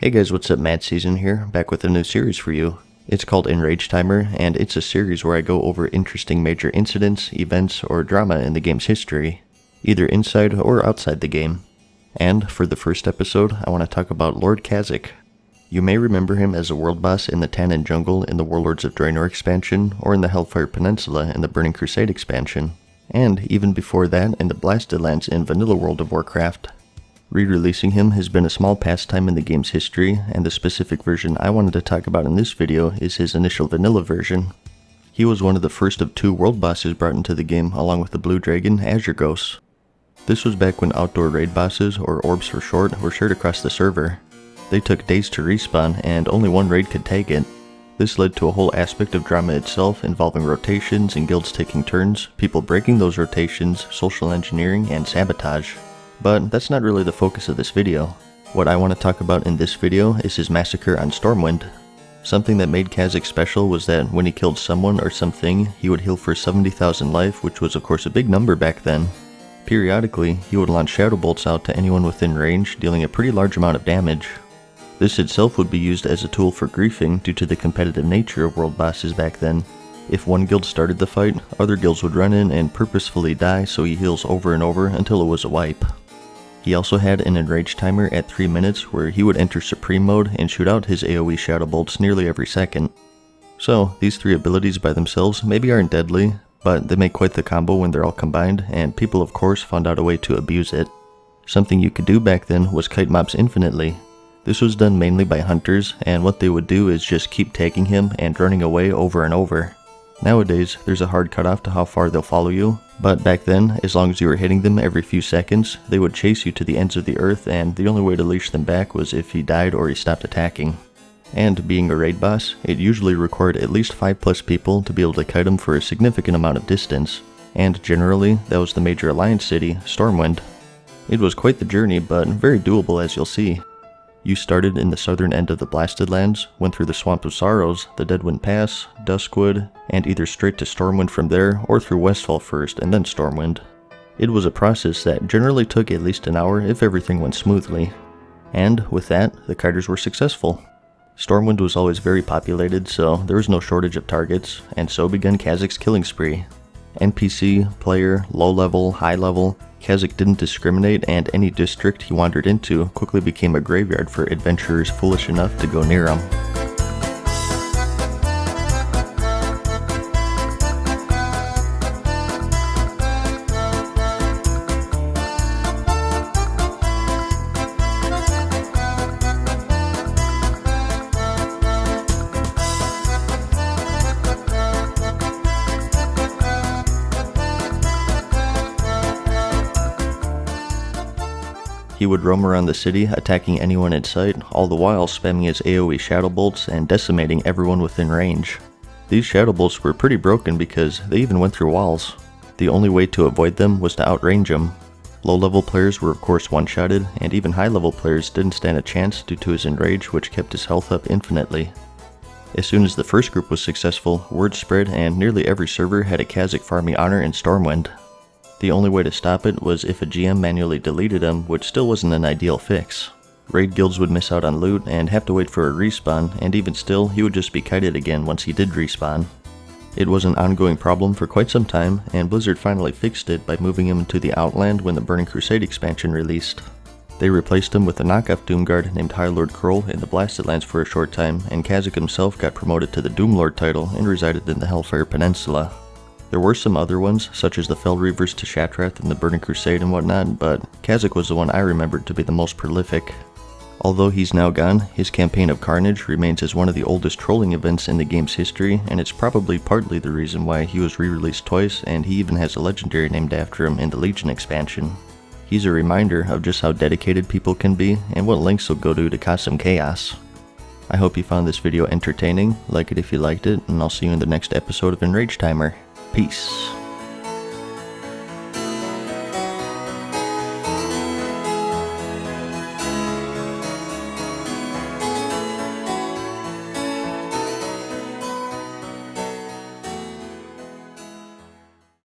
Hey guys, what's up? MadSeason here, back with a new series for you. It's called Enrage Timer, and it's a series where I go over interesting major incidents, events, or drama in the game's history, either inside or outside the game. And for the first episode, I want to talk about Lord Kazzak. You may remember him as a world boss in the Tannin Jungle in the Warlords of Draenor expansion, or in the Hellfire Peninsula in the Burning Crusade expansion, and even before that in the Blasted Lands in Vanilla World of Warcraft. Re-releasing him has been a small pastime in the game's history, and the specific version I wanted to talk about in this video is his initial vanilla version. He was one of the first of two world bosses brought into the game along with the blue dragon, Azure Ghost. This was back when outdoor raid bosses, or orbs for short, were shared across the server. They took days to respawn, and only one raid could take it. This led to a whole aspect of drama itself involving rotations and guilds taking turns, people breaking those rotations, social engineering, and sabotage. But that's not really the focus of this video. What I want to talk about in this video is his massacre on Stormwind. Something that made Kazzak special was that when he killed someone or something, he would heal for 70,000 life, which was of course a big number back then. Periodically, he would launch shadow bolts out to anyone within range, dealing a pretty large amount of damage. This itself would be used as a tool for griefing due to the competitive nature of world bosses back then. If one guild started the fight, other guilds would run in and purposefully die so he heals over and over until it was a wipe. He also had an Enrage timer at 3 minutes where he would enter Supreme mode and shoot out his AoE Shadow Bolts nearly every second. So, these three abilities by themselves maybe aren't deadly, but they make quite the combo when they're all combined, and people of course found out a way to abuse it. Something you could do back then was kite mobs infinitely. This was done mainly by hunters, and what they would do is just keep tagging him and running away over and over. Nowadays, there's a hard cutoff to how far they'll follow you, but back then, as long as you were hitting them every few seconds, they would chase you to the ends of the earth, and the only way to leash them back was if he died or he stopped attacking. And being a raid boss, it usually required at least 5+ people to be able to kite him for a significant amount of distance, and generally, that was the major alliance city, Stormwind. It was quite the journey, but very doable as you'll see. You started in the southern end of the Blasted Lands, went through the Swamp of Sorrows, the Deadwind Pass, Duskwood, and either straight to Stormwind from there, or through Westfall first and then Stormwind. It was a process that generally took at least an hour if everything went smoothly. And with that, the kiters were successful. Stormwind was always very populated, so there was no shortage of targets, and so began Kazzak's killing spree. NPC, player, low level, high level, Kazzak didn't discriminate, and any district he wandered into quickly became a graveyard for adventurers foolish enough to go near him. He would roam around the city, attacking anyone in sight, all the while spamming his AoE Shadow Bolts and decimating everyone within range. These Shadow Bolts were pretty broken because they even went through walls. The only way to avoid them was to outrange him. Low-level players were of course one-shotted, and even high-level players didn't stand a chance due to his Enrage, which kept his health up infinitely. As soon as the first group was successful, word spread and nearly every server had a Kazzak farming honor in Stormwind. The only way to stop it was if a GM manually deleted him, which still wasn't an ideal fix. Raid guilds would miss out on loot and have to wait for a respawn, and even still, he would just be kited again once he did respawn. It was an ongoing problem for quite some time, and Blizzard finally fixed it by moving him into the Outland when the Burning Crusade expansion released. They replaced him with a knockoff Doomguard named High Lord Kroll in the Blasted Lands for a short time, and Kazzak himself got promoted to the Doomlord title and resided in the Hellfire Peninsula. There were some other ones, such as the Fell Reavers to Shatrath and the Burning Crusade and whatnot, but Kazzak was the one I remembered to be the most prolific. Although he's now gone, his Campaign of Carnage remains as one of the oldest trolling events in the game's history, and it's probably partly the reason why he was re-released twice, and he even has a legendary named after him in the Legion expansion. He's a reminder of just how dedicated people can be, and what lengths they'll go to cause some chaos. I hope you found this video entertaining, like it if you liked it, and I'll see you in the next episode of Enrage Timer. Peace.